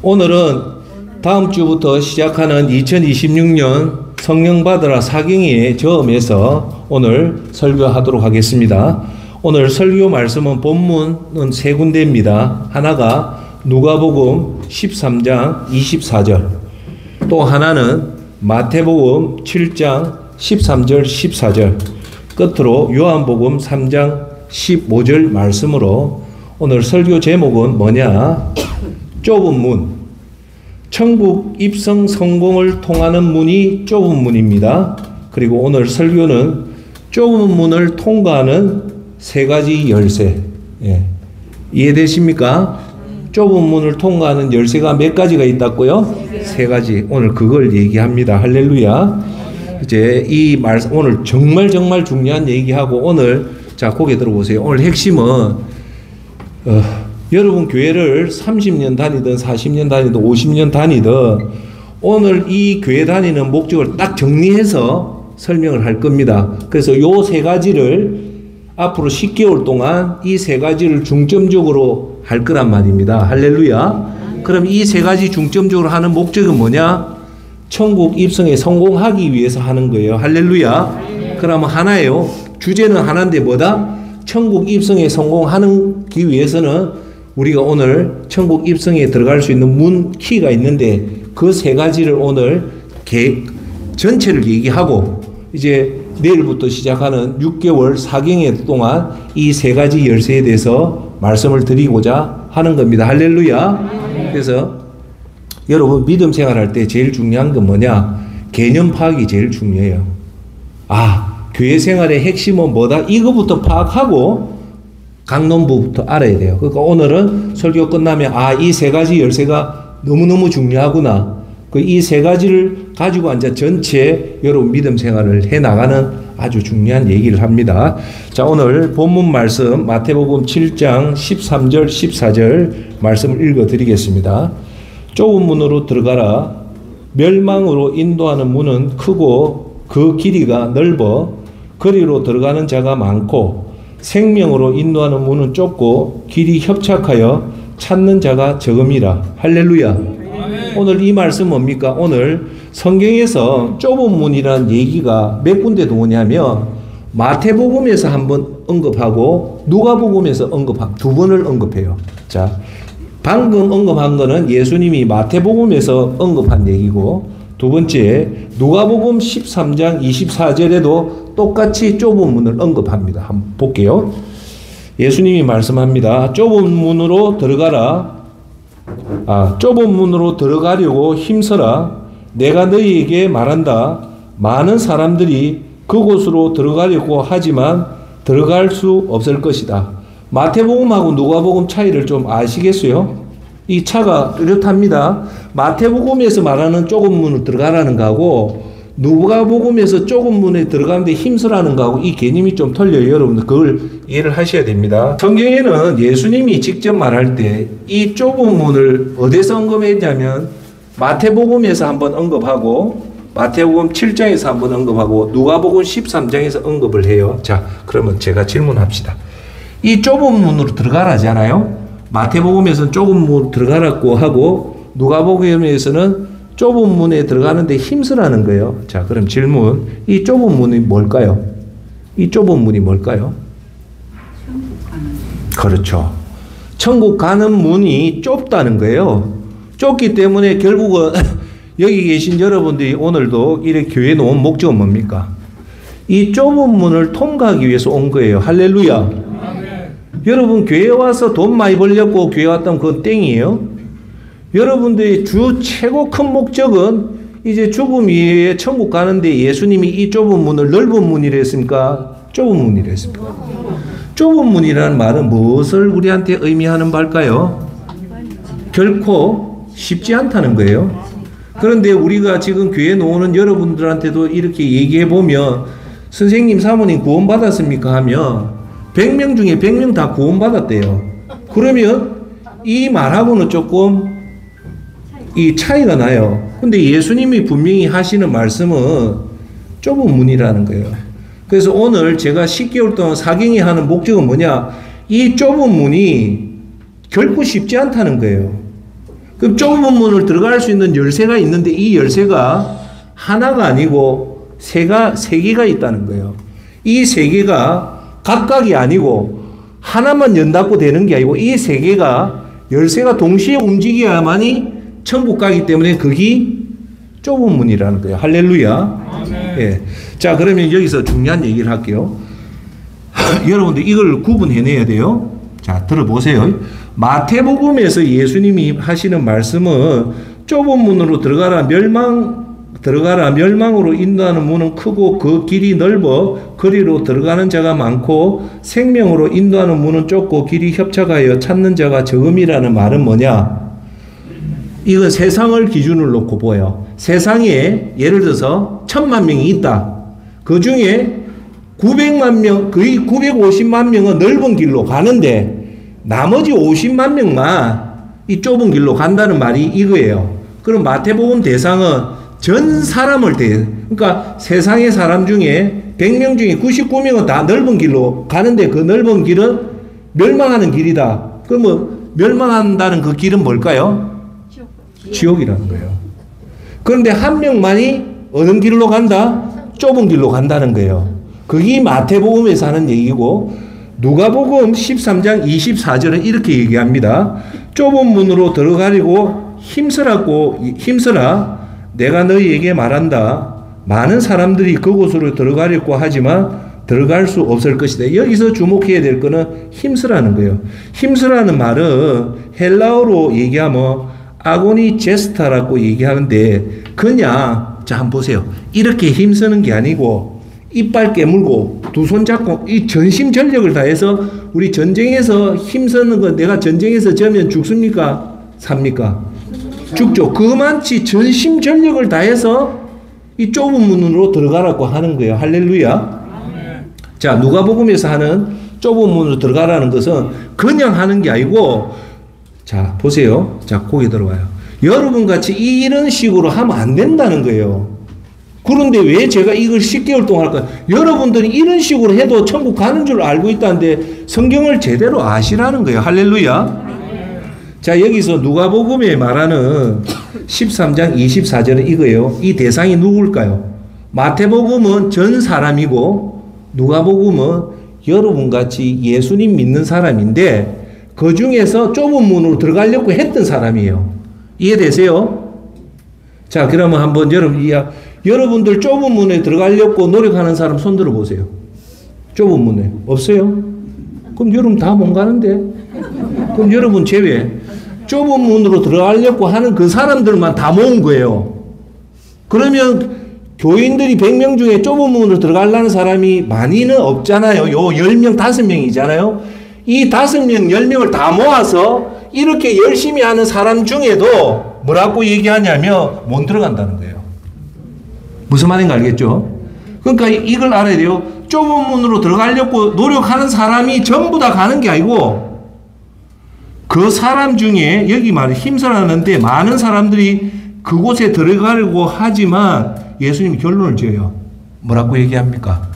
오늘은 다음 주부터 시작하는 2026년 성령 받으라 사경의 저음에서 오늘 설교하도록 하겠습니다. 오늘 설교 말씀은 본문은 세 군데입니다. 하나가 누가복음 13장 24절, 또 하나는 마태복음 7장 13절 14절, 끝으로 요한복음 3장 15절 말씀으로 오늘 설교 제목은 뭐냐? 좁은 문. 천국 입성 성공을 통하는 문이 좁은 문입니다. 그리고 오늘 설교는 좁은 문을 통과하는 세 가지 열쇠. 이해되십니까? 좁은 문을 통과하는 열쇠가 몇 가지가 있다고요? 세 가지. 오늘 그걸 얘기합니다. 할렐루야. 이제 이 말씀 오늘 정말 중요한 얘기하고 오늘 자 고개 들어보세요. 오늘 핵심은 여러분 교회를 30년 다니든 40년 다니든 50년 다니든 오늘 이 교회 다니는 목적을 딱 정리해서 설명을 할 겁니다. 그래서 요 세 가지를 앞으로 10개월 동안 이 세 가지를 중점적으로 할 거란 말입니다. 할렐루야. 그럼 이 세 가지 중점적으로 하는 목적은 뭐냐? 천국 입성에 성공하기 위해서 하는 거예요. 할렐루야. 그러면 하나예요. 주제는 하나인데 뭐다? 천국 입성에 성공하기 위해서는 우리가 오늘 천국 입성에 들어갈 수 있는 문 키가 있는데 그 세 가지를 오늘 전체를 얘기하고 이제 내일부터 시작하는 6개월 사경회 동안 이 세 가지 열쇠에 대해서 말씀을 드리고자 하는 겁니다. 할렐루야. 그래서 여러분 믿음 생활할 때 제일 중요한 건 뭐냐? 개념 파악이 제일 중요해요. 교회 생활의 핵심은 뭐다? 이거부터 파악하고 강론부부터 알아야 돼요. 그러니까 오늘은 설교 끝나면 이 세 가지 열쇠가 너무너무 중요하구나. 이 세 가지를 가지고 앉아 전체 여러분 믿음 생활을 해나가는 아주 중요한 얘기를 합니다. 자, 오늘 본문 말씀 마태복음 7장 13절 14절 말씀을 읽어드리겠습니다. 좁은 문으로 들어가라. 멸망으로 인도하는 문은 크고 그 길이가 넓어 거리로 들어가는 자가 많고 생명으로 인도하는 문은 좁고 길이 협착하여 찾는 자가 적음이라. 할렐루야. 오늘 이 말씀 뭡니까? 오늘 성경에서 좁은 문이라는 얘기가 몇 군데 나오냐면 마태복음에서 한번 언급하고 누가복음에서 두 번을 언급해요. 자, 방금 언급한 거는 예수님이 마태복음에서 언급한 얘기고 두 번째 누가복음 13장 24절에도 똑같이 좁은 문을 언급합니다. 한번 볼게요. 예수님이 말씀합니다. 좁은 문으로 들어가라. 좁은 문으로 들어가려고 힘써라. 내가 너희에게 말한다. 많은 사람들이 그곳으로 들어가려고 하지만 들어갈 수 없을 것이다. 마태복음하고 누가복음 차이를 좀 아시겠어요? 이 차가 뚜렷합니다. 마태복음에서 말하는 좁은 문을 들어가라는 거하고 누가복음에서 좁은 문에 들어가는데 힘쓰라는 거하고 이 개념이 좀 틀려요. 여러분들 그걸 이해를 하셔야 됩니다. 성경에는 예수님이 직접 말할 때 이 좁은 문을 어디서 언급했냐면 마태복음에서 한번 언급하고 마태복음 7장에서 한번 언급하고 누가복음 13장에서 언급을 해요. 자, 그러면 제가 질문합시다. 이 좁은 문으로 들어가라잖아요. 마태복음에서는 좁은 문 들어가라고 하고 누가복음에서는 좁은 문에 들어가는데 힘쓰라는 거예요. 자, 그럼 질문. 이 좁은 문이 뭘까요? 이 좁은 문이 뭘까요? 그렇죠. 천국 가는 문이 좁다는 거예요. 좁기 때문에 결국은 여기 계신 여러분들이 오늘도 이렇게 교회에 놓은 목적은 뭡니까? 이 좁은 문을 통과하기 위해서 온 거예요. 할렐루야. 여러분 교회 와서 돈 많이 벌려고 교회 왔다면 그건 땡이에요. 여러분들의 주 최고 큰 목적은 이제 죽음 이후에 천국 가는데 예수님이 이 좁은 문을 넓은 문이라 했습니까? 좁은 문이라 했습니까? 좁은 문이라는 말은 무엇을 우리한테 의미하는 말까요? 결코 쉽지 않다는 거예요. 그런데 우리가 지금 교회에 나오는 여러분들한테도 이렇게 얘기해 보면 선생님 사모님 구원받았습니까? 하면 100명 중에 100명 다 구원받았대요. 그러면 이 말하고는 조금 이 차이가 나요. 근데 예수님이 분명히 하시는 말씀은 좁은 문이라는 거예요. 그래서 오늘 제가 10개월 동안 사경이 하는 목적은 뭐냐? 이 좁은 문이 결코 쉽지 않다는 거예요. 그럼 좁은 문을 들어갈 수 있는 열쇠가 있는데 이 열쇠가 하나가 아니고 세 개가 있다는 거예요. 이 세 개가 각각이 아니고 하나만 연닫고 되는 게 아니고 이 세 개가 열쇠가 동시에 움직여야만이 천국 가기 때문에 그게 좁은 문이라는 거예요. 할렐루야. 예. 자, 그러면 여기서 중요한 얘기를 할게요. 여러분들 이걸 구분해내야 돼요. 자, 들어보세요. 마태복음에서 예수님이 하시는 말씀은 좁은 문으로 들어가라 멸망으로 인도하는 문은 크고 그 길이 넓어 그리로 들어가는 자가 많고 생명으로 인도하는 문은 좁고 길이 협착하여 찾는 자가 적음이라는 말은 뭐냐? 이건 세상을 기준으로 놓고 보여. 세상에 예를 들어서 1000만 명이 있다. 그 중에 900만 명, 거의 950만 명은 넓은 길로 가는데 나머지 50만 명만 이 좁은 길로 간다는 말이 이거예요. 그럼 마태복음 대상은 전 사람을 그러니까 세상의 사람 중에 100명 중에 99명은 다 넓은 길로 가는데 그 넓은 길은 멸망하는 길이다. 그러면 멸망한다는 그 길은 뭘까요? 지옥이라는 거예요. 그런데 한 명만이 어느 길로 간다? 좁은 길로 간다는 거예요. 그게 마태복음에서 하는 얘기고 누가복음 13장 24절은 이렇게 얘기합니다. 좁은 문으로 들어가려고 힘쓰라 내가 너희에게 말한다. 많은 사람들이 그곳으로 들어가려고 하지만 들어갈 수 없을 것이다. 여기서 주목해야 될 거는 힘쓰라는 거예요. 힘쓰라는 말은 헬라어로 얘기하면 아고니 제스타라고 얘기하는데 그냥 자 한번 보세요. 이렇게 힘쓰는 게 아니고 이빨 깨물고 두 손 잡고 이 전심 전력을 다해서 우리 전쟁에서 힘쓰는 거 내가 전쟁에서 져면 죽습니까? 삽니까? 죽죠. 그만치 전심 전력을 다해서 이 좁은 문으로 들어가라고 하는 거예요. 할렐루야. 자, 누가복음에서 하는 좁은 문으로 들어가라는 것은 그냥 하는 게 아니고 자, 보세요. 자, 거기 들어와요. 여러분 같이 이런 식으로 하면 안 된다는 거예요. 그런데 왜 제가 이걸 10개월 동안 할까요? 여러분들이 이런 식으로 해도 천국 가는 줄 알고 있다는데 성경을 제대로 아시라는 거예요. 할렐루야. 자, 여기서 누가복음에 말하는 13장 24절은 이거예요. 이 대상이 누굴까요? 마태복음은 전 사람이고 누가복음은 여러분같이 예수님 믿는 사람인데 그 중에서 좁은 문으로 들어가려고 했던 사람이에요. 이해되세요? 자, 그러면 한번 여러분들 좁은 문에 들어가려고 노력하는 사람 손 들어보세요. 좁은 문에. 없어요? 그럼 여러분 다 못 가는데? 그럼 여러분 제외. 좁은 문으로 들어가려고 하는 그 사람들만 다 모은 거예요. 그러면 교인들이 100명 중에 좁은 문으로 들어가려는 사람이 많이는 없잖아요. 요 10명, 5명이잖아요. 이 5명, 10명을 다 모아서 이렇게 열심히 하는 사람 중에도 뭐라고 얘기하냐면 못 들어간다는 거예요. 무슨 말인가 알겠죠? 그러니까 이걸 알아야 돼요. 좁은 문으로 들어가려고 노력하는 사람이 전부 다 가는 게 아니고 그 사람 중에 여기 말해 힘쓰라는데 많은 사람들이 그곳에 들어가려고 하지만 예수님이 결론을 지어요. 뭐라고 얘기합니까?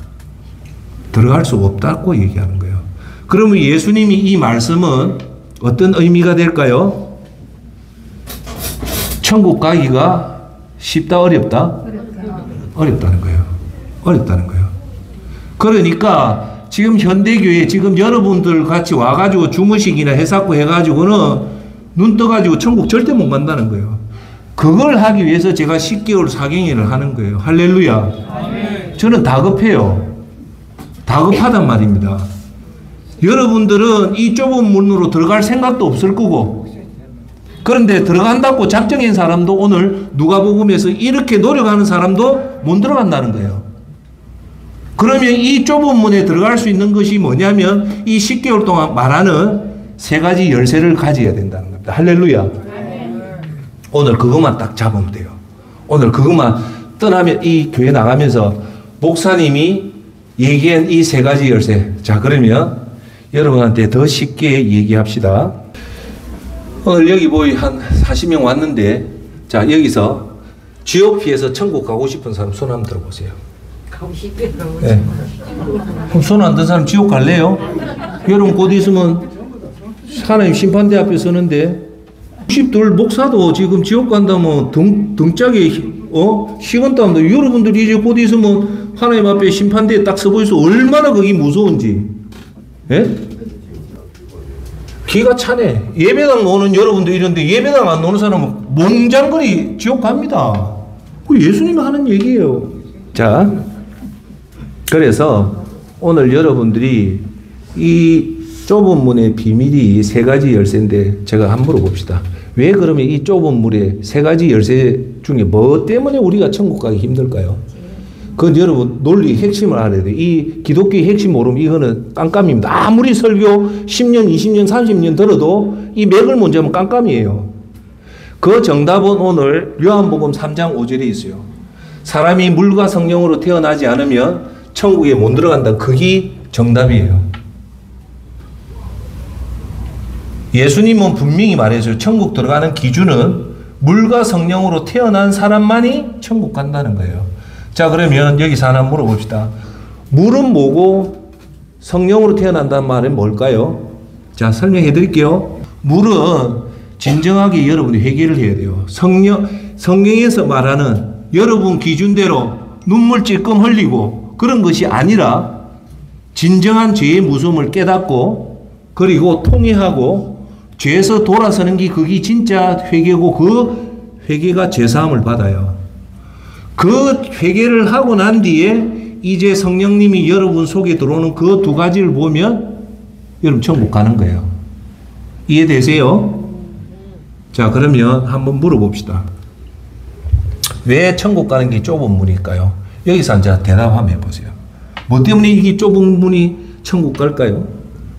들어갈 수 없다고 얘기하는 거예요. 그러면 예수님이 이 말씀은 어떤 의미가 될까요? 천국 가기가 쉽다, 어렵다? 어렵다는 거예요. 어렵다는 거예요. 그러니까 지금 현대교회 지금 여러분들 같이 와가지고 주무식이나 해사고 해가지고는 눈 떠가지고 천국 절대 못 간다는 거예요. 그걸 하기 위해서 제가 10개월 사경회를 하는 거예요. 할렐루야. 저는 다급해요. 다급하단 말입니다. 여러분들은 이 좁은 문으로 들어갈 생각도 없을 거고 그런데 들어간다고 작정한 사람도 오늘 누가복음에서 이렇게 노력하는 사람도 못 들어간다는 거예요. 그러면 이 좁은 문에 들어갈 수 있는 것이 뭐냐면 이 10개월 동안 말하는 3가지 열쇠를 가져야 된다는 겁니다. 할렐루야. 오늘 그것만 딱 잡으면 돼요. 오늘 그것만 떠나면 이 교회 나가면서 목사님이 얘기한 이 3가지 열쇠. 자, 그러면 여러분한테 더 쉽게 얘기합시다. 오늘 여기 한 40명 왔는데 자, 여기서 지옥 피해서 천국 가고 싶은 사람 손 한번 들어보세요. 가고 싶어요. 네. 그럼 손 안 든 사람 지옥 갈래요? 여러분 곧 있으면 하나님 심판대 앞에 서는데 92 목사도 지금 지옥 간다면 등짝에 식은땀도 여러분들이 이제 곧 있으면 하나님 앞에 심판대에 딱 서보이서 얼마나 그게 무서운지. 예? 기가 차네. 예배당 노는 여러분들 이런데 예배당 안 노는 사람은 몽장거리 지옥 갑니다. 예수님이 하는 얘기예요. 자, 그래서 오늘 여러분들이 이 좁은 문의 비밀이 세 가지 열쇠인데 제가 한번 물어봅시다. 왜 그러면 이 좁은 문의 세 가지 열쇠 중에 뭐 때문에 우리가 천국 가기 힘들까요? 그건 여러분 논리 핵심을 알아야 돼요. 이 기독교의 핵심 모르면 이거는 깜깜입니다. 아무리 설교 10년, 20년, 30년 들어도 이 맥을 못 잡으면 깜깜이에요. 그 정답은 오늘 요한복음 3장 5절에 있어요. 사람이 물과 성령으로 태어나지 않으면 천국에 못 들어간다. 그게 정답이에요. 예수님은 분명히 말해줘요. 천국 들어가는 기준은 물과 성령으로 태어난 사람만이 천국 간다는 거예요. 자, 그러면 여기서 하나 물어봅시다. 물은 뭐고 성령으로 태어난다는 말은 뭘까요? 자, 설명해 드릴게요. 물은 진정하게 여러분이 회개를 해야 돼요. 성경에서 말하는 여러분 기준대로 눈물 찔끔 흘리고 그런 것이 아니라 진정한 죄의 무서움을 깨닫고 그리고 통회하고 죄에서 돌아서는 게 그게 진짜 회개고 그 회개가 죄사함을 받아요. 그 회개를 하고 난 뒤에 이제 성령님이 여러분 속에 들어오는 그 두 가지를 보면 여러분 천국 가는 거예요. 이해되세요? 자, 그러면 한번 물어봅시다. 왜 천국 가는 게 좁은 문일까요? 여기서 이제 대답 한번 해보세요. 뭐 때문에 이게 좁은 문이 천국 갈까요?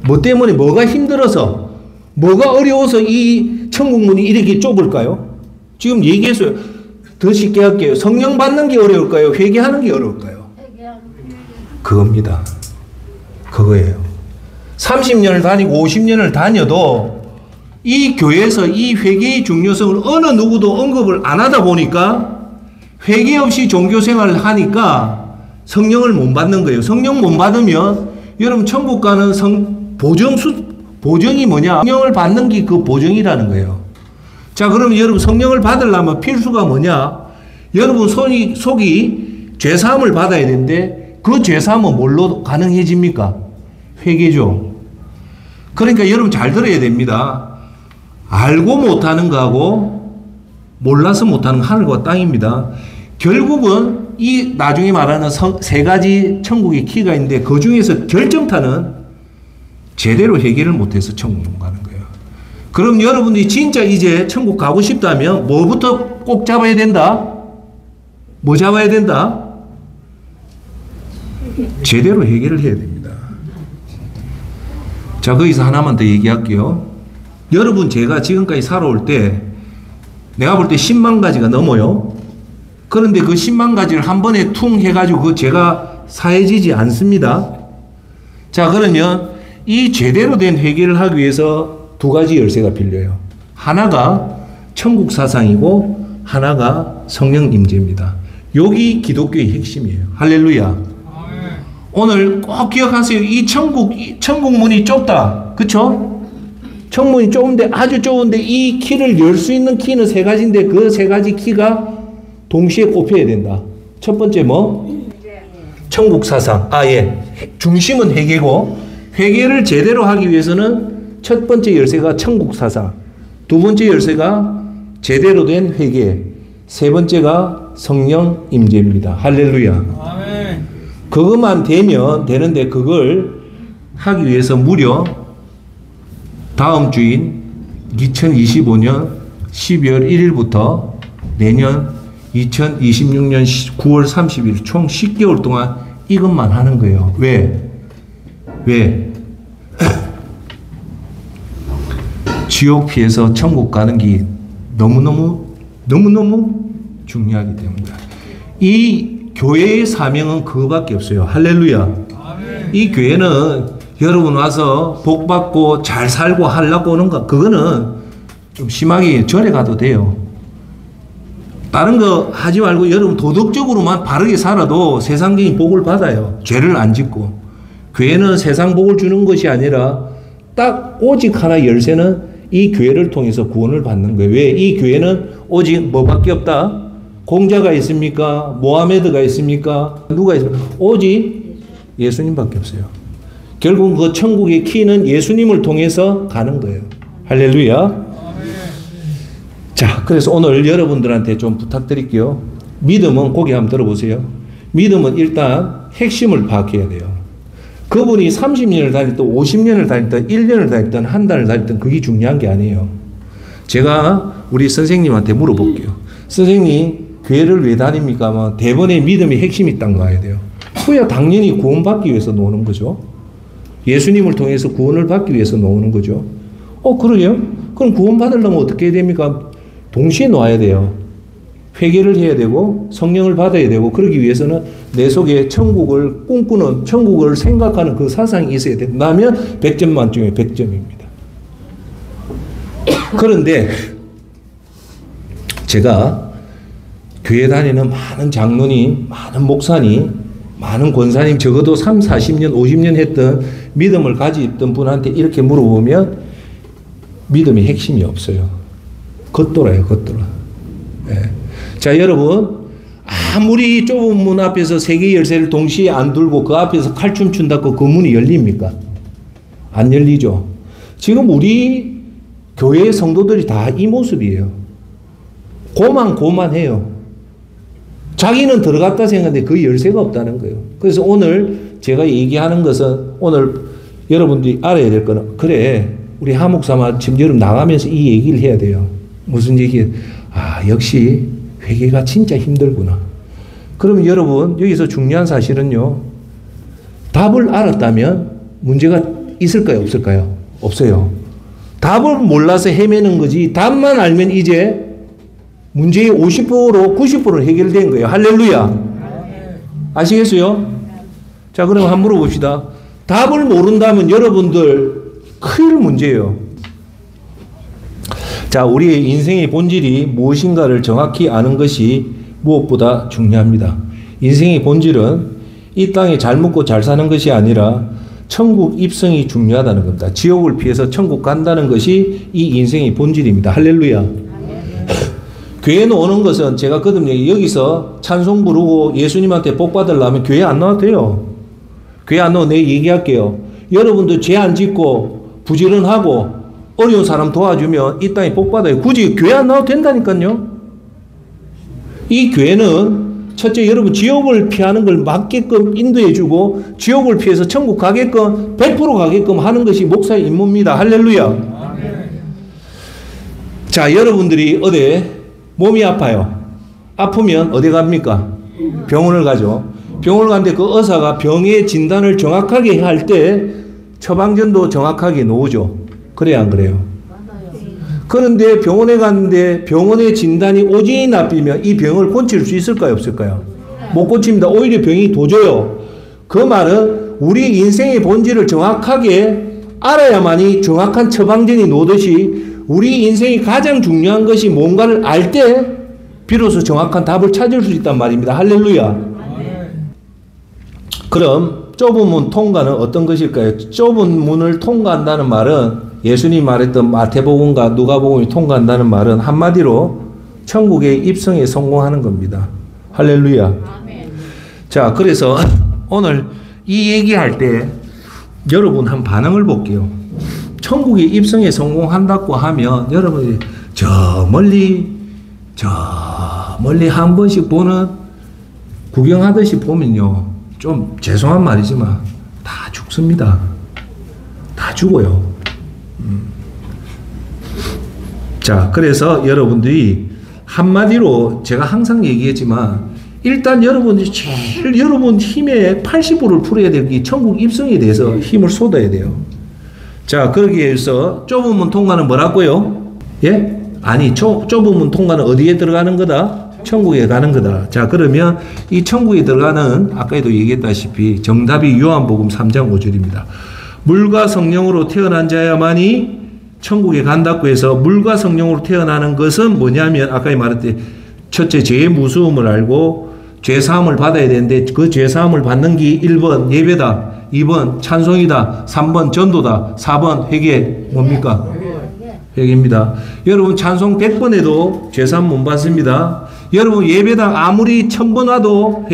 뭐 때문에 뭐가 힘들어서 뭐가 어려워서 이 천국 문이 이렇게 좁을까요? 지금 얘기했어요. 더 쉽게 할게요. 성령 받는 게 어려울까요? 회개하는 게 어려울까요? 그겁니다. 그거예요. 30년을 다니고 50년을 다녀도 이 교회에서 이 회개의 중요성을 어느 누구도 언급을 안 하다 보니까 회개 없이 종교 생활을 하니까 성령을 못 받는 거예요. 성령 못 받으면 여러분 천국 가는 보정이 뭐냐? 성령을 받는 게 그 보정이라는 거예요. 자, 그러면 여러분 성령을 받으려면 필수가 뭐냐? 여러분 속이 죄사함을 받아야 되는데 그 죄사함은 뭘로 가능해집니까? 회개죠. 그러니까 여러분 잘 들어야 됩니다. 알고 못하는 거하고 몰라서 못하는 거 하늘과 땅입니다. 결국은 이 나중에 말하는 세 가지 천국의 키가 있는데 그 중에서 결정타는 제대로 해결을 못해서 천국 못 가는 거예요. 그럼 여러분들이 진짜 이제 천국 가고 싶다면 뭐부터 꼭 잡아야 된다? 뭐 잡아야 된다? 제대로 해결을 해야 됩니다. 자, 거기서 하나만 더 얘기할게요. 여러분 제가 지금까지 살아올 때 내가 볼 때 10만 가지가 넘어요. 그런데 그 10만 가지를 한 번에 퉁 해가지고 그 죄가 사해지지 않습니다. 자, 그러면 이 제대로 된 회개를 하기 위해서 두 가지 열쇠가 필요해요. 하나가 천국 사상이고 하나가 성령 임재입니다. 여기 기독교의 핵심이에요. 할렐루야. 오늘 꼭 기억하세요. 이 천국 문이 좁다. 그쵸? 천문이 좁은데 아주 좁은데 이 키를 열 수 있는 키는 세 가지인데 그 세 가지 키가 동시에 꼽혀야 된다. 첫 번째 뭐? 천국 사상. 중심은 회개고 회개를 제대로 하기 위해서는 첫 번째 열쇠가 천국 사상, 두 번째 열쇠가 제대로 된 회개, 세 번째가 성령 임재입니다. 할렐루야. 아멘. 그것만 되면 되는데 그걸 하기 위해서 무려 다음 주인 2025년 12월 1일부터 내년 2026년 9월 30일 총 10개월 동안 이것만 하는 거예요. 왜? 지옥 피해서 천국 가는 게 너무너무 중요하기 때문이다. 이 교회의 사명은 그거밖에 없어요. 할렐루야. 아멘. 이 교회는 여러분 와서 복 받고 잘 살고 하려고 오는 거, 그거는 좀 심하게 절에 가도 돼요. 다른 거 하지 말고 여러분 도덕적으로만 바르게 살아도 세상적인 복을 받아요. 죄를 안 짓고. 교회는 세상 복을 주는 것이 아니라 딱 오직 하나 열쇠는 이 교회를 통해서 구원을 받는 거예요. 왜? 이 교회는 오직 뭐밖에 없다? 공자가 있습니까? 모하메드가 있습니까? 누가 있습니까? 오직 예수님밖에 없어요. 결국 그 천국의 키는 예수님을 통해서 가는 거예요. 할렐루야. 자, 그래서 오늘 여러분들한테 좀 부탁드릴게요. 믿음은 고개 한번 들어보세요. 믿음은 일단 핵심을 파악해야 돼요. 그분이 30년을 다녔든 50년을 다녔든 1년을 다녔든 한 달을 다녔든 그게 중요한 게 아니에요. 제가 우리 선생님한테 물어볼게요. 선생님, 교회를 왜 다닙니까? 대번에 믿음의 핵심이 딱 나와야 돼요. 그야 당연히 구원받기 위해서 노는 거죠. 예수님을 통해서 구원을 받기 위해서 노는 거죠. 그래요? 그럼 구원받으려면 어떻게 해야 됩니까? 동시에 놓아야 돼요. 회개를 해야 되고 성령을 받아야 되고 그러기 위해서는 내 속에 천국을 꿈꾸는 천국을 생각하는 그 사상이 있어야 된다면 100점 만점에 100점입니다. 그런데 제가 교회 다니는 많은 장로님, 많은 목사님, 많은 권사님 적어도 3, 40년, 50년 했던 믿음을 가지던 분한테 이렇게 물어보면 믿음의 핵심이 없어요. 겉돌아요, 겉돌아. 예. 자, 여러분, 아무리 좁은 문 앞에서 세 개의 열쇠를 동시에 안 들고 그 앞에서 칼춤 춘다고 그 문이 열립니까? 안 열리죠. 지금 우리 교회 성도들이 다 이 모습이에요. 고만해요. 자기는 들어갔다 생각하는데 그 열쇠가 없다는 거예요. 그래서 오늘 제가 얘기하는 것은 오늘 여러분들이 알아야 될 거는 그래, 우리 하목사마 지금 여러분 나가면서 이 얘기를 해야 돼요. 무슨 얘기? 역시 회개가 진짜 힘들구나. 그러면 여러분 여기서 중요한 사실은요. 답을 알았다면 문제가 있을까요? 없을까요? 없어요. 답을 몰라서 헤매는 거지 답만 알면 이제 문제의 50%, 90%는 해결된 거예요. 할렐루야. 아시겠어요? 자, 그럼 한번 물어봅시다. 답을 모른다면 여러분들 큰일 문제예요. 자, 우리의 인생의 본질이 무엇인가를 정확히 아는 것이 무엇보다 중요합니다. 인생의 본질은 이 땅에 잘 먹고 잘 사는 것이 아니라 천국 입성이 중요하다는 겁니다. 지옥을 피해서 천국 간다는 것이 이 인생의 본질입니다. 할렐루야. 교회는 오는 것은 제가 거듭요. 여기서 찬송 부르고 예수님한테 복 받으려면 교회 안 나와도 돼요. 교회 안 나와도 내가 얘기할게요. 여러분도 죄 안 짓고 부지런하고 어려운 사람 도와주면 이 땅에 복 받아요. 굳이 교회 안 나와도 된다니까요. 이 교회는 첫째 여러분 지옥을 피하는 걸 막게끔 인도해주고 지옥을 피해서 천국 가게끔 100% 가게끔 하는 것이 목사의 임무입니다. 할렐루야. 자, 여러분들이 어디 몸이 아파요. 아프면 어디 갑니까? 병원을 가죠. 병원을 가는데 그 의사가 병의 진단을 정확하게 할 때 처방전도 정확하게 놓으죠. 그래야 안 그래요? 그런데 병원에 갔는데 병원의 진단이 오진이 나쁘면 이 병을 고칠 수 있을까요? 없을까요? 못 고칩니다. 오히려 병이 도져요. 그 말은 우리 인생의 본질을 정확하게 알아야만이 정확한 처방전이 놓듯이 우리 인생이 가장 중요한 것이 뭔가를 알 때 비로소 정확한 답을 찾을 수 있단 말입니다. 할렐루야. 그럼 좁은 문 통과는 어떤 것일까요? 좁은 문을 통과한다는 말은 예수님이 말했던 마태복음과 누가복음이 통과한다는 말은 한마디로 천국의 입성에 성공하는 겁니다. 할렐루야. 자, 그래서 오늘 이 얘기할 때 여러분 한 반응을 볼게요. 천국의 입성에 성공한다고 하면 여러분이 저 멀리 한 번씩 보는 구경하듯이 보면요. 좀 죄송한 말이지만 다 죽습니다. 다 죽어요. 자, 그래서 여러분들이 한마디로 제가 항상 얘기했지만 일단 여러분이 제일 여러분 힘의 80%를 풀어야 될 게 천국 입성에 대해서 힘을 쏟아야 돼요. 자, 그러기 위해서 좁은 문 통과는 뭐라고요? 예? 아니, 좁은 문 통과는 어디에 들어가는 거다? 천국에 가는 거다. 자, 그러면 이 천국에 들어가는 아까도 얘기했다시피 정답이 요한복음 3장 5절입니다. 물과 성령으로 태어난 자야만이 천국에 간다고 해서 물과 성령으로 태어나는 것은 뭐냐면 아까 말했듯이 첫째 죄의 무서움을 알고 죄사함을 받아야 되는데 그 죄사함을 받는 게 1번 예배다. 2번 찬송이다. 3번 전도다. 4번 회개. 뭡니까? 회개입니다. 여러분 찬송 100번 해도 죄사함 못 받습니다. 여러분 예배당 아무리 1000번 와도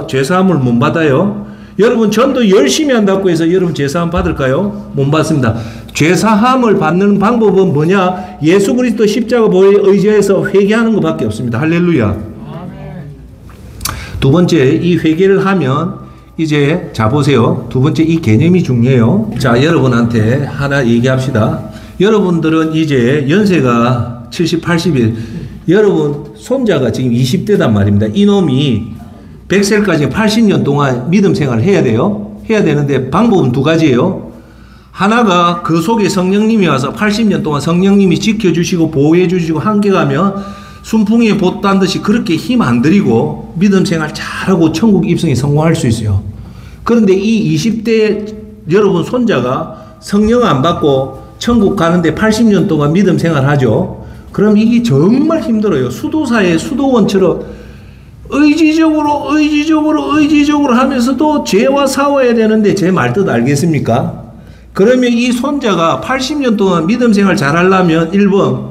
죄사함을 못 받아요. 여러분 전도 열심히 한다고 해서 여러분 죄사함 받을까요? 못 받습니다. 죄사함을 받는 방법은 뭐냐? 예수 그리스도 십자가 보혈에 의지해서 회개하는 것밖에 없습니다. 할렐루야. 두 번째, 이 회개를 하면 이제 자 보세요. 두 번째 이 개념이 중요해요. 자, 여러분한테 하나 얘기합시다. 여러분들은 이제 연세가 70, 80일, 여러분 손자가 지금 20대단 말입니다. 이놈이 100살까지 80년 동안 믿음 생활을 해야 돼요. 해야 되는데 방법은 두 가지예요. 하나가 그 속에 성령님이 와서 80년 동안 성령님이 지켜주시고 보호해주시고 함께 가면 순풍에 보따는 듯이 그렇게 힘 안 들이고 믿음 생활 잘하고 천국 입성에 성공할 수 있어요. 그런데 이 20대 여러분 손자가 성령 안 받고 천국 가는데 80년 동안 믿음 생활하죠. 그럼 이게 정말 힘들어요. 수도사의 수도원처럼 의지적으로 하면서도 죄와 싸워야 되는데 제 말 뜻 알겠습니까? 그러면 이 손자가 80년 동안 믿음 생활 잘 하려면 1번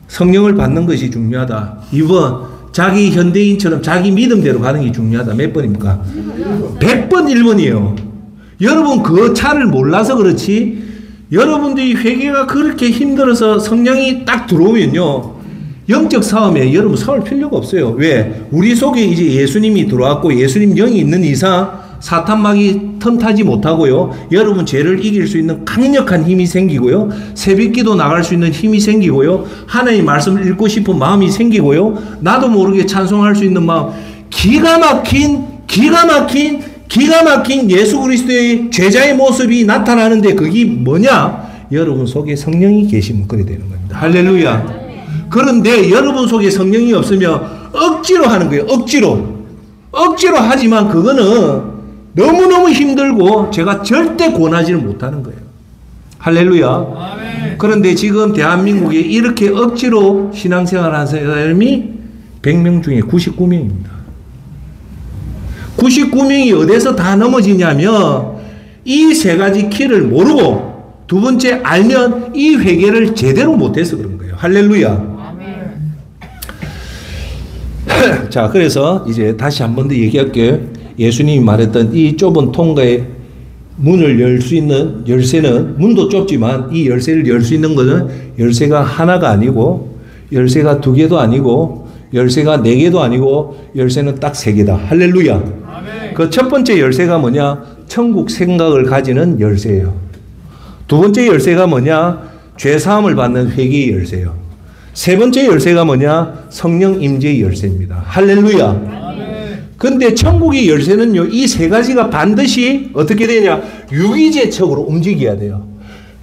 성령을 받는 것이 중요하다. 2번 자기 현대인처럼 자기 믿음대로 가는 게 중요하다. 몇 번입니까? 100번 1번이에요. 여러분 그 차를 몰라서 그렇지 여러분들이 회개가 그렇게 힘들어서 성령이 딱 들어오면요. 영적 싸움에 여러분 싸울 필요가 없어요. 왜? 우리 속에 이제 예수님이 들어왔고 예수님 영이 있는 이상 사탄막이 틈타지 못하고요. 여러분 죄를 이길 수 있는 강력한 힘이 생기고요. 새벽기도 나갈 수 있는 힘이 생기고요. 하나님의 말씀을 읽고 싶은 마음이 생기고요. 나도 모르게 찬송할 수 있는 마음. 기가 막힌 예수 그리스도의 제자의 모습이 나타나는데 그게 뭐냐? 여러분 속에 성령이 계시면 그래 되는 겁니다. 할렐루야. 그런데 여러분 속에 성령이 없으면 억지로 하는 거예요. 억지로 하지만 그거는 너무너무 힘들고 제가 절대 권하지를 못하는 거예요. 할렐루야. 아멘. 그런데 지금 대한민국에 이렇게 억지로 신앙생활하는 사람이 100명 중에 99명입니다. 99명이 어디서 다 넘어지냐면 이 세 가지 키를 모르고 두 번째 알면 이 회개를 제대로 못해서 그런 거예요. 할렐루야. 자, 그래서 이제 다시 한 번 더 얘기할게요. 예수님이 말했던 이 좁은 통과의 문을 열 수 있는 열쇠는 문도 좁지만 이 열쇠를 열 수 있는 것은 열쇠가 하나가 아니고 열쇠가 두 개도 아니고 열쇠가 네 개도 아니고 열쇠는 딱 세 개다. 할렐루야. 그 첫 번째 열쇠가 뭐냐? 천국 생각을 가지는 열쇠예요. 두 번째 열쇠가 뭐냐? 죄 사함을 받는 회개의 열쇠예요. 세 번째 열쇠가 뭐냐? 성령 임재의 열쇠입니다. 할렐루야. 근데 천국의 열쇠는요, 이 세 가지가 반드시 어떻게 되냐? 유기제적으로 움직여야 돼요.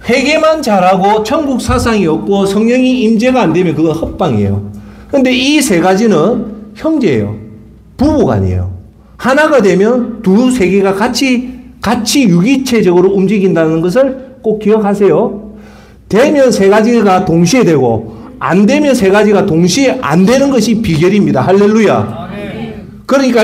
회개만 잘하고 천국 사상이 없고 성령이 임재가 안 되면 그건 헛방이에요. 근데 이 세 가지는 형제예요. 부부간이에요. 하나가 되면 두 세 개가 같이 유기체적으로 움직인다는 것을 꼭 기억하세요. 되면 세 가지가 동시에 되고 안 되면 세 가지가 동시에 안 되는 것이 비결입니다. 할렐루야. 그러니까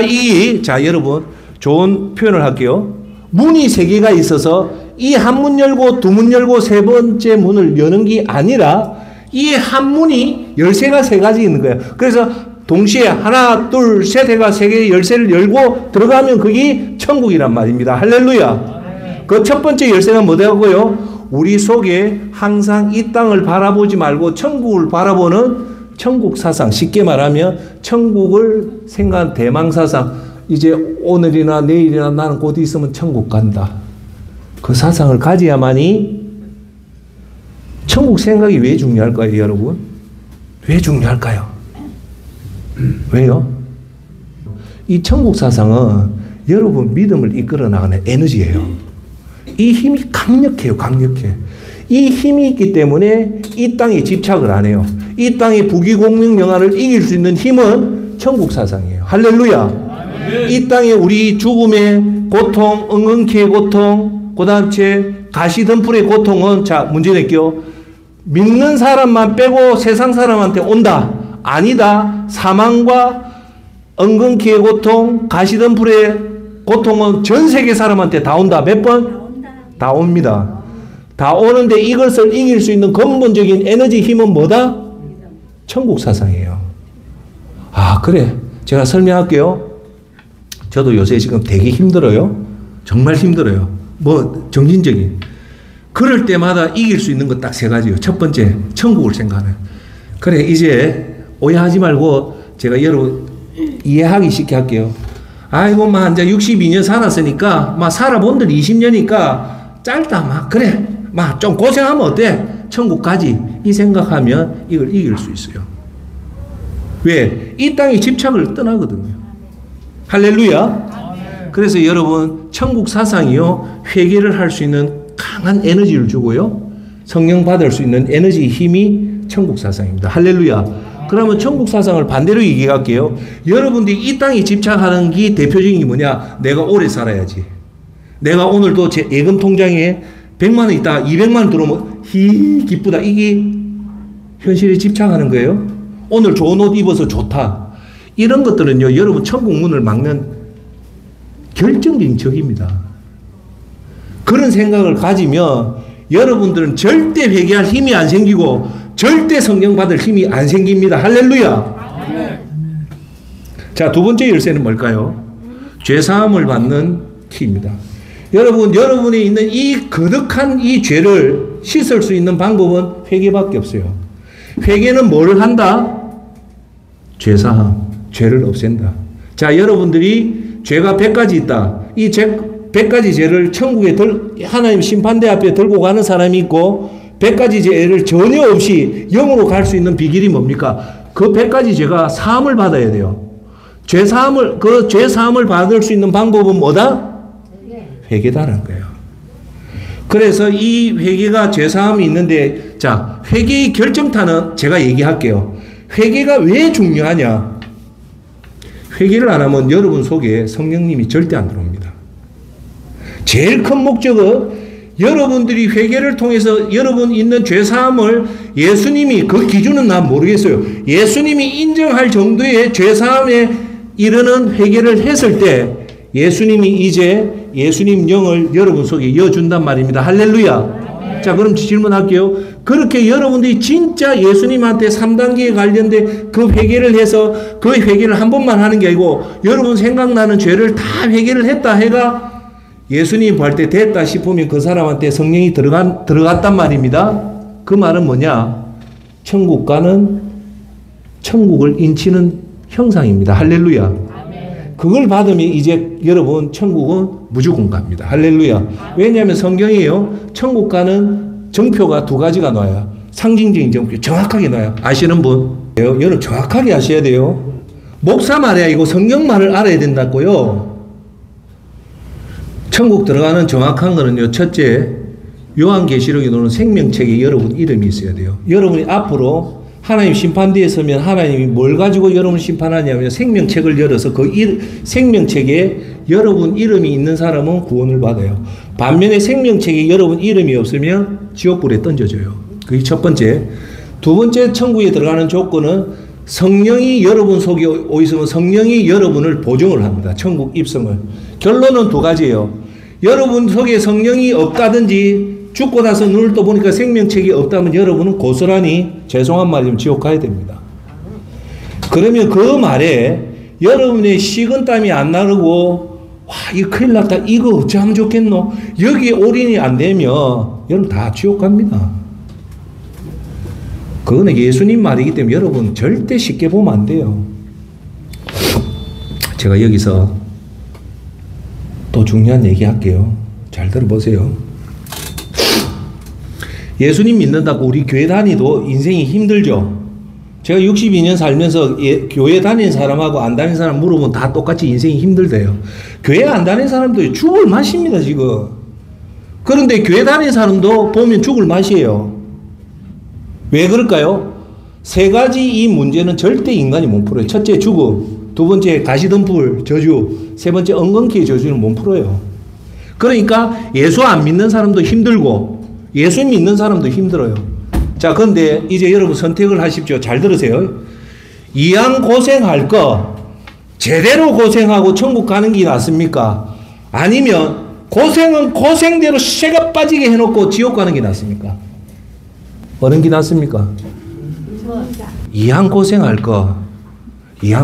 자, 여러분, 좋은 표현을 할게요. 문이 세 개가 있어서 이 한 문 열고 두 문 열고 세 번째 문을 여는 게 아니라 이 한 문이 열쇠가 세 가지 있는 거예요. 그래서 동시에 하나, 둘, 셋 해가 세 개의 열쇠를 열고 들어가면 그게 천국이란 말입니다. 할렐루야. 그 첫 번째 열쇠가 뭐라고요? 우리 속에 항상 이 땅을 바라보지 말고 천국을 바라보는 천국 사상, 쉽게 말하면 천국을 생각한 대망 사상. 이제 오늘이나 내일이나 나는 곧 있으면 천국 간다. 그 사상을 가져야만이 천국 생각이 왜 중요할까요, 여러분? 왜 중요할까요? 왜요? 이 천국 사상은 여러분 믿음을 이끌어 나가는 에너지예요. 이 힘이 강력해요, 강력해. 이 힘이 있기 때문에 이 땅에 집착을 안 해요. 이 땅의 부귀공명 영화를 이길 수 있는 힘은 천국 사상이에요. 할렐루야. 이 땅에 우리 죽음의 고통, 은근키의 고통, 그 다음에 가시덤불의 고통은, 자, 문제 낼게요. 믿는 사람만 빼고 세상 사람한테 온다. 아니다. 사망과 은근키의 고통, 가시덤불의 고통은 전 세계 사람한테 다 온다. 몇 번? 다 옵니다. 다 오는데 이것을 이길 수 있는 근본적인 에너지 힘은 뭐다? 천국 사상이에요. 아, 그래. 제가 설명할게요. 저도 요새 지금 되게 힘들어요. 정말 힘들어요. 뭐 정신적인. 그럴 때마다 이길 수 있는 거 딱 세 가지요. 첫 번째, 천국을 생각하는. 그래, 이제 오해하지 말고 제가 여러분 이해하기 쉽게 할게요. 아이고, 막 이제 62년 살았으니까, 막 살아본들 20년이니까 짧다, 막 그래, 막 좀 고생하면 어때? 천국 가지. 이 생각하면 이걸 이길 수 있어요. 왜? 이 땅에 집착을 떠나거든요. 할렐루야. 그래서 여러분, 천국 사상이요, 회개를 할 수 있는 강한 에너지를 주고요, 성령 받을 수 있는 에너지 힘이 천국 사상입니다. 할렐루야. 그러면 천국 사상을 반대로 얘기할게요. 여러분들이 이 땅에 집착하는 게 대표적인 게 뭐냐? 내가 오래 살아야지. 내가 오늘도 제 예금 통장에 100만 원 있다, 200만 원 들어오면 기쁘다. 이게 현실에 집착하는 거예요. 오늘 좋은 옷 입어서 좋다. 이런 것들은요, 여러분 천국 문을 막는 결정적인 적입니다. 그런 생각을 가지면 여러분들은 절대 회개할 힘이 안 생기고 절대 성령 받을 힘이 안 생깁니다. 할렐루야. 자, 두 번째 열쇠는 뭘까요? 죄사함을 받는 키입니다. 여러분, 여러분이 있는 이 거득한 이 죄를 씻을 수 있는 방법은 회개밖에 없어요. 회개는 뭘 한다? 죄사함, 죄를 없앤다. 자, 여러분들이 죄가 100가지 있다. 이 100가지 죄를 천국에 하나님 심판대 앞에 들고 가는 사람이 있고, 100가지 죄를 전혀 없이 영으로 갈 수 있는 비결이 뭡니까? 그 100가지 죄가 사함을 받아야 돼요. 그 죄사함을 받을 수 있는 방법은 뭐다? 회개다라는 거예요. 그래서 이 회개가 죄사함이 있는데, 자, 회개의 결정타는 제가 얘기할게요. 회개가 왜 중요하냐? 회개를 안 하면 여러분 속에 성령님이 절대 안 들어옵니다. 제일 큰 목적은 여러분들이 회개를 통해서 여러분 있는 죄사함을 예수님이, 그 기준은 난 모르겠어요. 예수님이 인정할 정도의 죄사함에 이르는 회개를 했을 때 예수님이 이제 예수님 영을 여러분 속에 이어준단 말입니다. 할렐루야. 자, 그럼 질문할게요. 그렇게 여러분들이 진짜 예수님한테 3단계에 관련된 그 회개를 해서 그 회개를 한 번만 하는 게 아니고 여러분 생각나는 죄를 다 회개를 했다 해가 예수님 볼 때 됐다 싶으면 그 사람한테 성령이 들어갔단 말입니다. 그 말은 뭐냐? 천국과는 천국을 인치는 형상입니다. 할렐루야. 그걸 받으면 이제 여러분 천국은 무조건 갑니다. 할렐루야. 왜냐하면 성경이에요. 천국과는 정표가 두 가지가 나와요. 상징적인 정표 정확하게 나와요. 아시는 분? 여러분 정확하게 아셔야 돼요. 목사 말이 아니고 성경 말을 알아야 된다고요. 천국 들어가는 정확한 거는요. 첫째, 요한계시록에 나오는 생명책에 여러분 이름이 있어야 돼요. 여러분이 앞으로 하나님 심판대에 서면 하나님이 뭘 가지고 여러분을 심판하냐면 생명책을 열어서 그 생명책에 여러분 이름이 있는 사람은 구원을 받아요. 반면에 생명책에 여러분 이름이 없으면 지옥불에 던져져요. 그게 첫 번째. 두 번째, 천국에 들어가는 조건은 성령이 여러분 속에 오 있으면 성령이 여러분을 보증을 합니다. 천국 입성을. 결론은 두 가지예요. 여러분 속에 성령이 없다든지 죽고 나서 눈을 떠보니까 생명책이 없다면 여러분은 고스란히 죄송한 말이면 지옥 가야 됩니다. 그러면 그 말에 여러분의 식은땀이 안 나르고 와 이거 큰일 났다 이거 어찌하면 좋겠노 여기에 올인이 안 되면 여러분 다 지옥 갑니다. 그거는 예수님 말이기 때문에 여러분 절대 쉽게 보면 안 돼요. 제가 여기서 또 중요한 얘기 할게요. 잘 들어보세요. 예수님 믿는다고 우리 교회 다니도 인생이 힘들죠. 제가 62년 살면서 교회 다니는 사람하고 안 다니는 사람 물어보면 다 똑같이 인생이 힘들대요. 교회 안 다니는 사람도 죽을 맛입니다 지금. 그런데 교회 다니는 사람도 보면 죽을 맛이에요. 왜 그럴까요? 세 가지 이 문제는 절대 인간이 못 풀어요. 첫째 죽음, 두 번째 가시덤불 저주, 세 번째 엉겅퀴의 저주는 못 풀어요. 그러니까 예수 안 믿는 사람도 힘들고 예수 믿는 사람도 힘들어요. 자, 그런데 이제 여러분 선택을 하십시오. 잘 들으세요. 이왕 고생할 거 제대로 고생하고 천국 가는 게 낫습니까? 아니면 고생은 고생대로 쇠가 빠지게 해놓고 지옥 가는 게 낫습니까? 어느 게 낫습니까? 이왕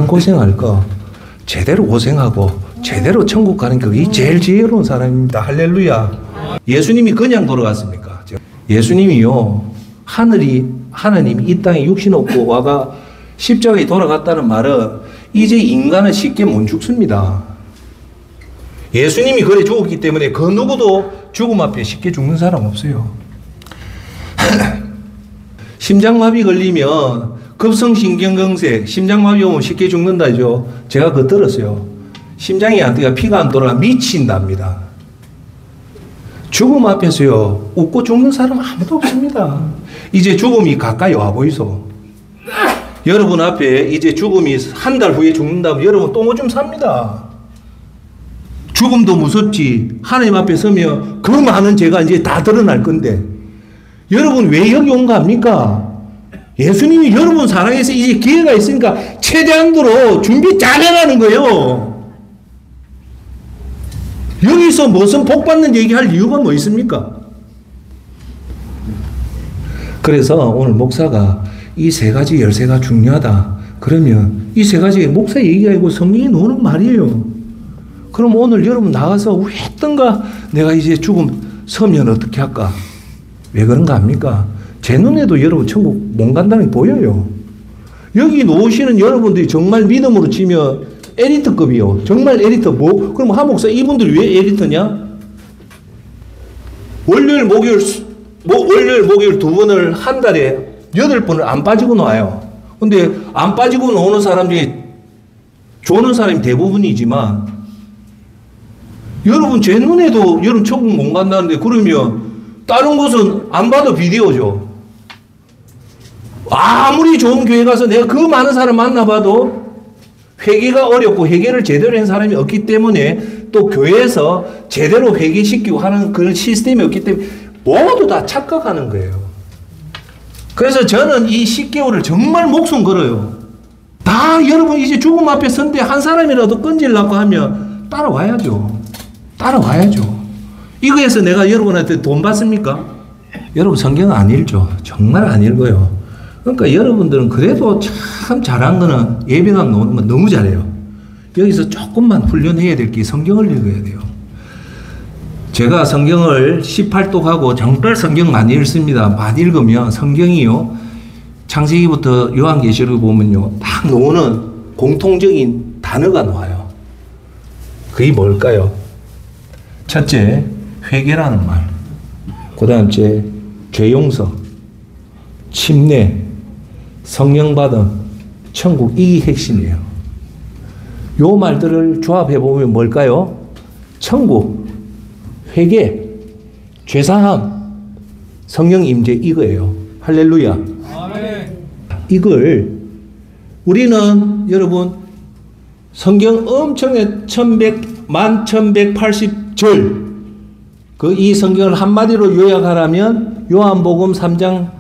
고생할 거 제대로 고생하고 제대로 천국 가는 그게 제일 지혜로운 사람입니다. 할렐루야. 예수님이 그냥 돌아갔습니까? 예수님이요, 하나님이 이 땅에 육신 없고 와가 십자가에 돌아갔다는 말은 이제 인간은 쉽게 못 죽습니다. 예수님이 그래 죽었기 때문에 그 누구도 죽음 앞에 쉽게 죽는 사람 없어요. 심장마비 걸리면 급성심경경색, 심장마비 오면 쉽게 죽는다죠. 제가 그거 들었어요. 심장이 안 뛰가 피가 안 돌아 미친답니다. 죽음 앞에서요, 웃고 죽는 사람 아무도 없습니다. 이제 죽음이 가까이 와 보이소. 여러분 앞에 이제 죽음이 한 달 후에 죽는다면 여러분 똥 오줌 삽니다. 죽음도 무섭지. 하나님 앞에 서면 그 많은 죄가 이제 다 드러날 건데 여러분 왜 여기 온 거 압니까? 예수님이 여러분 사랑해서 이제 기회가 있으니까 최대한으로 준비 잘해라는 거예요. 여기서 무슨 복 받는 얘기할 이유가 뭐 있습니까? 그래서 오늘 목사가 이 세 가지 열쇠가 중요하다. 그러면 이 세 가지 목사 얘기가 아니고 성경이 나오는 말이에요. 그럼 오늘 여러분 나가서 왜 했던가 내가 이제 죽음 서면 어떻게 할까? 왜 그런가 합니까? 제 눈에도 여러분 천국 못 간다는 게 보여요. 여기 놓으시는 여러분들이 정말 믿음으로 치면 엘리트급이요. 정말 엘리트. 그럼 한 목사 이분들이 왜 엘리트냐? 월요일 목요일 두 번을 한 달에 8번을 안 빠지고 나와요. 근데 안 빠지고 나오는 사람 중에 좋은 사람이 대부분이지만 여러분 제 눈에도 여러분 천국 못 간다는데 그러면 다른 곳은 안 봐도 비디오죠. 아무리 좋은 교회 가서 내가 그 많은 사람 만나봐도 회개가 어렵고 회개를 제대로 한 사람이 없기 때문에 또 교회에서 제대로 회개시키고 하는 그런 시스템이 없기 때문에 모두 다 착각하는 거예요. 그래서 저는 이 10개월을 정말 목숨 걸어요. 다 여러분 이제 죽음 앞에 선대 한 사람이라도 건질라고 하면 따라와야죠. 이거에서 내가 여러분한테 돈 받습니까? 여러분 성경은 안 읽죠. 정말 안 읽어요. 그러니까 여러분들은 그래도 참 잘한 거는 예배당 나오는 건 너무 잘해요. 여기서 조금만 훈련해야 될 게 성경을 읽어야 돼요. 제가 성경을 18독 하고 정말 성경 많이 읽습니다. 많이 읽으면 성경이요, 창세기부터 요한계시록을 보면요, 딱 나오는 공통적인 단어가 나와요. 그게 뭘까요? 첫째, 회개라는 말. 그 다음째, 죄 용서, 침례, 성령 받음, 천국, 이게 핵심이에요. 요 말들을 조합해 보면 뭘까요? 천국, 회개, 죄사함, 성령 임재, 이거예요. 할렐루야. 아멘. 이걸 우리는 여러분 성경 엄청나게 1180절 그 이 성경을 한마디로 요약하라면 요한복음 3장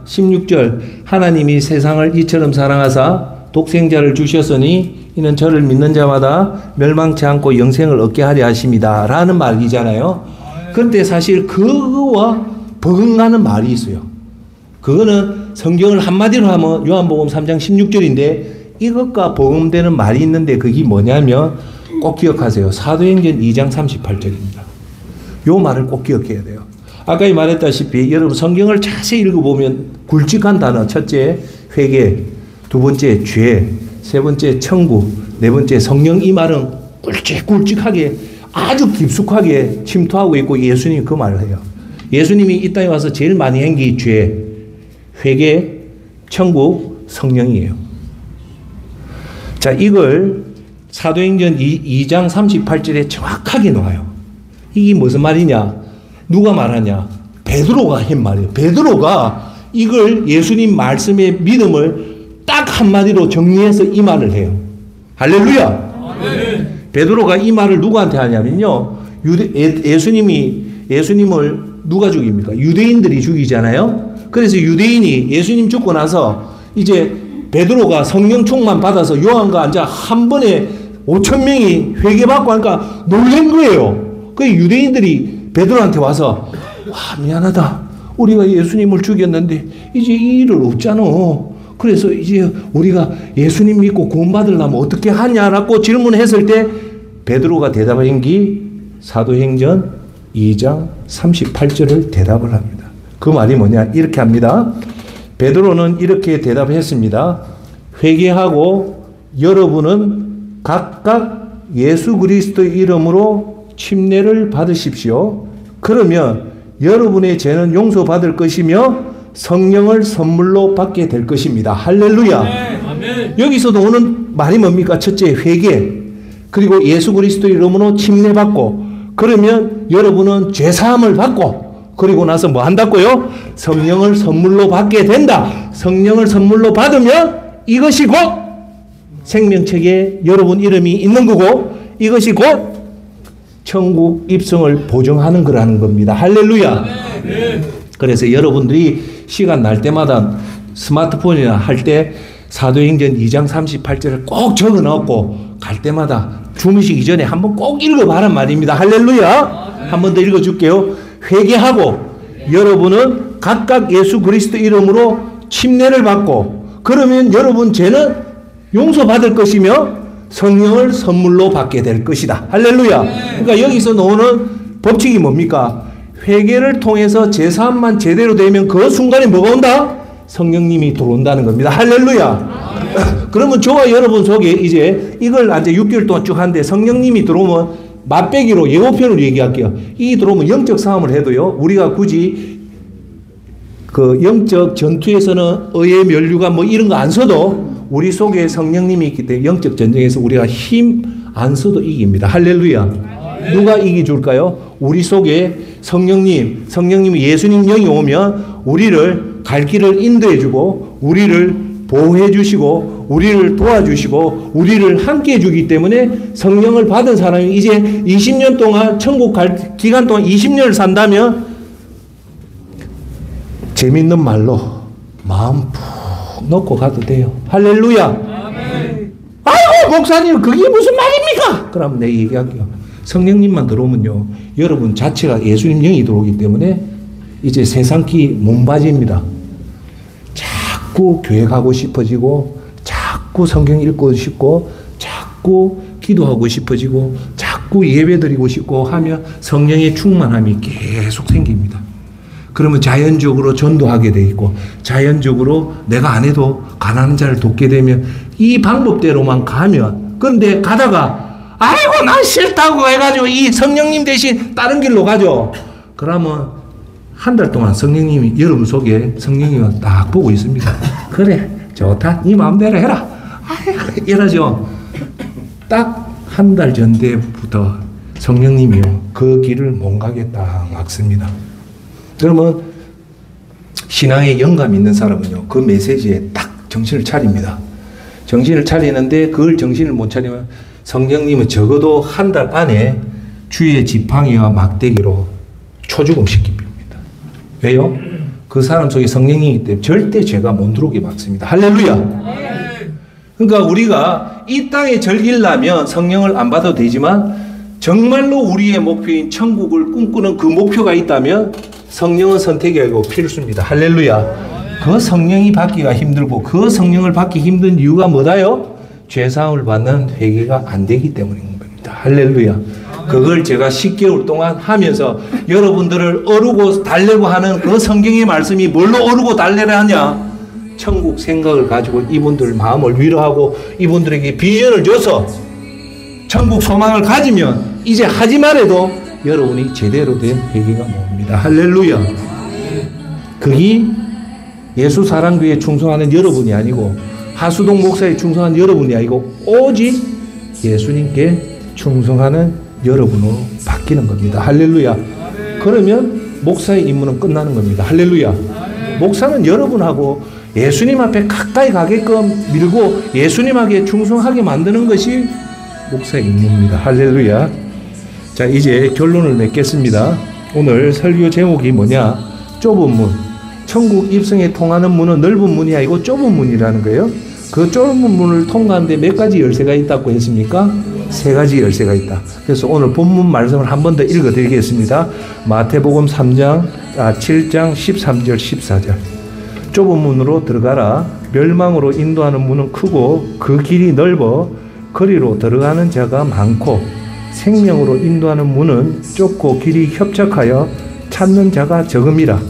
16절 하나님이 세상을 이처럼 사랑하사 독생자를 주셨으니 이는 저를 믿는 자마다 멸망치 않고 영생을 얻게 하려 하십니다 라는 말이잖아요. 그런데 사실 그거와 버금가는 말이 있어요. 그거는 성경을 한마디로 하면 요한복음 3장 16절인데 이것과 버금되는 말이 있는데 그게 뭐냐면 꼭 기억하세요. 사도행전 2장 38절입니다. 요 말을 꼭 기억해야 돼요. 아까 말했다시피 여러분 성경을 자세히 읽어보면 굵직한 단어, 첫째 회개, 두 번째 죄, 세 번째 천국, 네 번째 성령, 이 말은 굵직굵직하게 아주 깊숙하게 침투하고 있고 예수님이 그 말을 해요. 예수님이 이 땅에 와서 제일 많이 한 게 죄, 회개, 천국, 성령이에요. 자, 이걸 사도행전 2장 38절에 정확하게 나와요. 이게 무슨 말이냐? 누가 말하냐? 베드로가 한 말이에요. 베드로가 이걸 예수님 말씀의 믿음을 딱 한마디로 정리해서 이 말을 해요. 할렐루야. 네. 베드로가 이 말을 누구한테 하냐면요. 예수님을 누가 죽입니까? 유대인들이 죽이잖아요. 그래서 유대인이 예수님 죽고 나서 이제 베드로가 성령 충만 받아서 요한과 앉아 한 번에 5,000명이 회개받고 하니까 놀란 거예요. 그 유대인들이 베드로한테 와서 와, 미안하다. 우리가 예수님을 죽였는데 이제 이 일을 없잖아. 그래서 이제 우리가 예수님 믿고 구원받으려면 어떻게 하냐라고 질문했을 때 베드로가 대답한 게 사도행전 2장 38절을 대답을 합니다. 그 말이 뭐냐? 이렇게 합니다. 베드로는 이렇게 대답했습니다. 회개하고 여러분은 각각 예수 그리스도의 이름으로 침례를 받으십시오. 그러면 여러분의 죄는 용서받을 것이며 성령을 선물로 받게 될 것입니다. 할렐루야. 아멘. 여기서도 오는 말이 뭡니까? 첫째, 회개. 그리고 예수 그리스도의 이름으로 침례받고, 그러면 여러분은 죄사함을 받고, 그리고 나서 뭐 한다고요? 성령을 선물로 받게 된다. 성령을 선물로 받으면 이것이 곧 생명책에 여러분 이름이 있는 거고, 이것이 곧 천국 입성을 보증하는 거라는 겁니다. 할렐루야. 그래서 여러분들이 시간 날 때마다 스마트폰이나 할 때 사도행전 2장 38절을 꼭 적어 넣고 갈 때마다 주무시기 전에 한번 꼭 읽어봐란 말입니다. 할렐루야. 한 번 더 읽어줄게요. 회개하고 여러분은 각각 예수 그리스도 이름으로 침례를 받고, 그러면 여러분 죄는 용서받을 것이며 성령을 선물로 받게 될 것이다. 할렐루야. 그러니까 여기서 나오는 법칙이 뭡니까? 회개를 통해서 제사함만 제대로 되면 그 순간에 뭐가 온다? 성령님이 들어온다는 겁니다. 할렐루야. 그러면 저와 여러분 속에 이제 이걸 이제 6개월 동안 쭉 하는데 성령님이 들어오면 맛배기로 예고편으로 얘기할게요. 이 들어오면 영적 싸움을 해도요, 우리가 굳이 그 영적 전투에서는 의의 면류관 뭐 이런 거 안 써도 우리 속에 성령님이 있기 때문에 영적 전쟁에서 우리가 힘 안 써도 이깁니다. 할렐루야. 누가 이기줄까요? 우리 속에 성령님이 예수님 영이 오면 우리를 갈 길을 인도해 주고, 우리를 보호해 주시고, 우리를 도와주시고, 우리를 함께 해 주기 때문에 성령을 받은 사람이 이제 20년 동안 천국 갈 기간 동안 20년을 산다면 재밌는 말로 마음 푹 놓고 가도 돼요. 할렐루야. 아멘. 아이고 목사님 그게 무슨 말입니까? 그럼 내가 얘기할게요. 성령님만 들어오면요, 여러분 자체가 예수님 영이 들어오기 때문에 이제 세상기 몸바지입니다. 자꾸 교회 가고 싶어지고, 자꾸 성경 읽고 싶고, 자꾸 기도하고 싶어지고, 자꾸 예배 드리고 싶고 하며 성령의 충만함이 계속 생깁니다. 그러면 자연적으로 전도하게 돼 있고, 자연적으로 내가 안 해도 가난한 자를 돕게 되면 이 방법대로만 가면, 그런데 가다가 아이고 난 싫다고 해가지고 이 성령님 대신 다른 길로 가죠. 그러면 한 달 동안 성령님이 여러분 속에 성령님이 딱 보고 있습니다. 그래 좋다 네 마음대로 해라 이러죠. 딱 한 달 전부터 성령님이요 그 길을 못 가겠다 막습니다. 그러면 신앙에 영감 있는 사람은요 그 메시지에 딱 정신을 차립니다. 정신을 차리는데 그걸 정신을 못 차리면 성령님은 적어도 한 달 안에 주의 지팡이와 막대기로 초죽음 시킵니다. 왜요? 그 사람 속에 성령이기 때문에 절대 죄가 못 들어오게 막습니다. 할렐루야. 그러니까 우리가 이 땅에 즐기려면 성령을 안 받아도 되지만 정말로 우리의 목표인 천국을 꿈꾸는 그 목표가 있다면 성령은 선택이 아니고 필수입니다. 할렐루야. 그 성령이 받기가 힘들고 그 성령을 받기 힘든 이유가 뭐다요? 죄사함을 받는 회개가 안 되기 때문인 겁니다. 할렐루야. 그걸 제가 10개월 동안 하면서 여러분들을 어르고 달래고 하는 그 성경의 말씀이 뭘로 어르고 달래라 하냐? 천국 생각을 가지고 이분들 마음을 위로하고 이분들에게 비전을 줘서 천국 소망을 가지면 이제 하지 말아도 여러분이 제대로 된 회개가 뭡니다. 할렐루야. 그게 예수 사랑교회에 충성하는 여러분이 아니고 하수동 목사에 충성하는 여러분이 아니고 오직 예수님께 충성하는 여러분으로 바뀌는 겁니다. 할렐루야. 그러면 목사의 임무는 끝나는 겁니다. 할렐루야. 목사는 여러분하고 예수님 앞에 가까이 가게끔 밀고 예수님에게 충성하게 만드는 것이 목사의 임무입니다. 할렐루야. 자, 이제 결론을 맺겠습니다. 오늘 설교 제목이 뭐냐? 좁은 문. 천국 입성에 통하는 문은 넓은 문이 아니고 좁은 문이라는 거예요. 그 좁은 문을 통과하는데 몇 가지 열쇠가 있다고 했습니까? 세 가지 열쇠가 있다. 그래서 오늘 본문 말씀을 한 번 더 읽어드리겠습니다. 마태복음 7장 13절 14절. 좁은 문으로 들어가라. 멸망으로 인도하는 문은 크고 그 길이 넓어 거리로 들어가는 자가 많고 생명으로 인도하는 문은 좁고 길이 협착하여 찾는 자가 적음이라.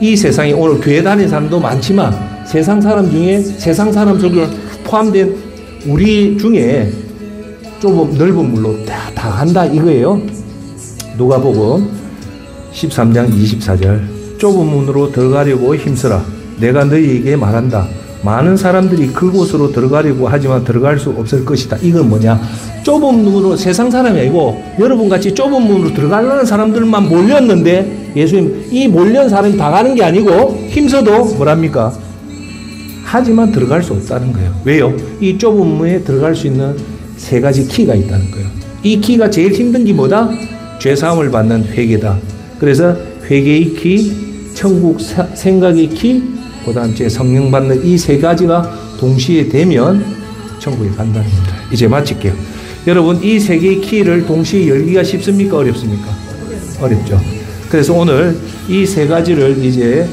이 세상에 오늘 교회 다니는 사람도 많지만 세상 사람 중에 세상 사람 속에 포함된 우리 중에 좁은 넓은 물로 다 간다 이거예요. 누가복음 13장 24절. 좁은 문으로 들어가려고 힘쓰라. 내가 너희에게 말한다. 많은 사람들이 그곳으로 들어가려고 하지만 들어갈 수 없을 것이다. 이건 뭐냐? 좁은 문으로 세상 사람이 아니고 여러분같이 좁은 문으로 들어가려는 사람들만 몰렸는데 예수님 이 몰려온 사람이 다 가는 게 아니고 힘써도 뭐랍니까? 하지만 들어갈 수 없다는 거예요. 왜요? 이 좁은 문에 들어갈 수 있는 세 가지 키가 있다는 거예요. 이 키가 제일 힘든 게 뭐다? 죄사함을 받는 회개다. 그래서 회개의 키, 천국 생각의 키, 그 다음 제 성령 받는 이 세 가지가 동시에 되면 천국에 간다는 겁니다. 이제 마칠게요. 여러분 이 세 개의 키를 동시에 열기가 쉽습니까? 어렵습니까? 어렵죠. 그래서 오늘 이 세 가지를 이제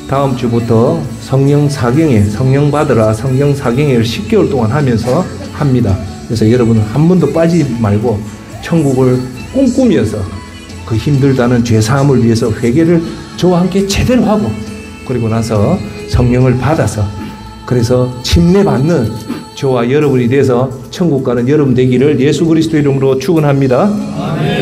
다음 주부터 성령 사경회, 성령 받으라 성령 사경회를 10개월 동안 하면서 합니다. 그래서 여러분은 한 번도 빠지지 말고 천국을 꿈꾸면서 그 힘들다는 죄사함을 위해서 회개를 저와 함께 제대로 하고 그리고 나서 성령을 받아서 그래서 침례받는 저와 여러분이 돼서 천국 가는 여러분 되기를 예수 그리스도 이름으로 축원합니다. 아멘.